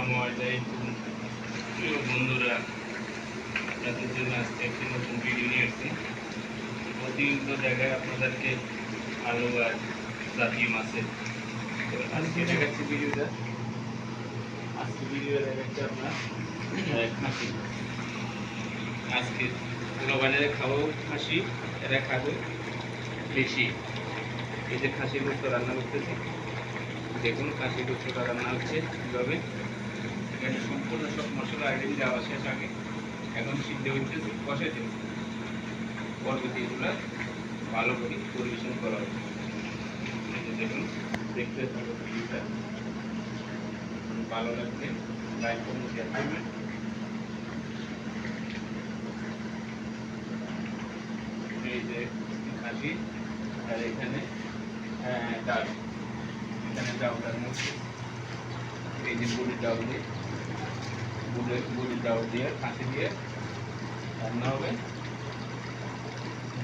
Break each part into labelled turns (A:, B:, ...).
A: আসসালামু আলাইকুম প্রিয় বন্ধুরা, আপনাদের জন্য আজকে একটি নতুন ভিডিও নিয়ে এসেছি। অতিরিক্ত জায়গায় আপনাদেরকে আলু আর জাতীয় মাছের তো আজকে দেখাচ্ছি ভিডিওটা। আজকে ভিডিও দেখাচ্ছি আপনার খাসি। আজকে কোনো বাজারে খাবো খাসি, এরা খাবে বেশি। এই যে খাসির গোস্ত রান্না করতেছি, দেখুন খাসির গোস্তটা রান্না হচ্ছে কীভাবে। এখানে সম্পূর্ণ সব মশলা আইটেম দেওয়া শেষ আগে, এখন সিদ্ধ হচ্ছে, কষে দিন, পরবর্তী এগুলো ভালো করে পরিবেশন করা হবে। দেখুন, দেখতে থাকুন ভিডিওটা, ভালো লাগবে লাইক করুন, শেয়ার করবেন। এই যে খাসি আর এখানে ডাল, এখানে ডাউটার মধ্যে এই যে বুড়ির ডাল দিয়ে বুড়ির ডাল দিয়ে খাসি দিয়ে রান্না হবে।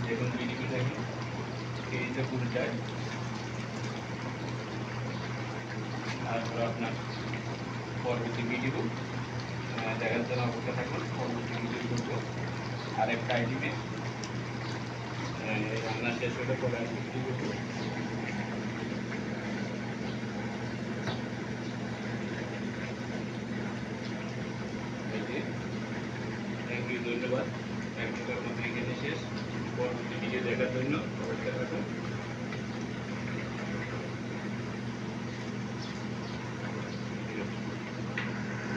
A: দেখুন ভিডিও দেখুন, এই যে বুড়ির ডাল। আর আপনার পরবর্তী ভিডিও দেখার জন্য অপেক্ষা থাকুন। পরবর্তী ভিডিও করবো আরেকটা আইটেমে রান্না শেষ হলে পরে আরেকটি ভিডিও করবো। ধন্যবাদ। একটার মধ্যে এখানে শেষ। পরবর্তী ভিডিও দেখার জন্য অপেক্ষা থাকুন।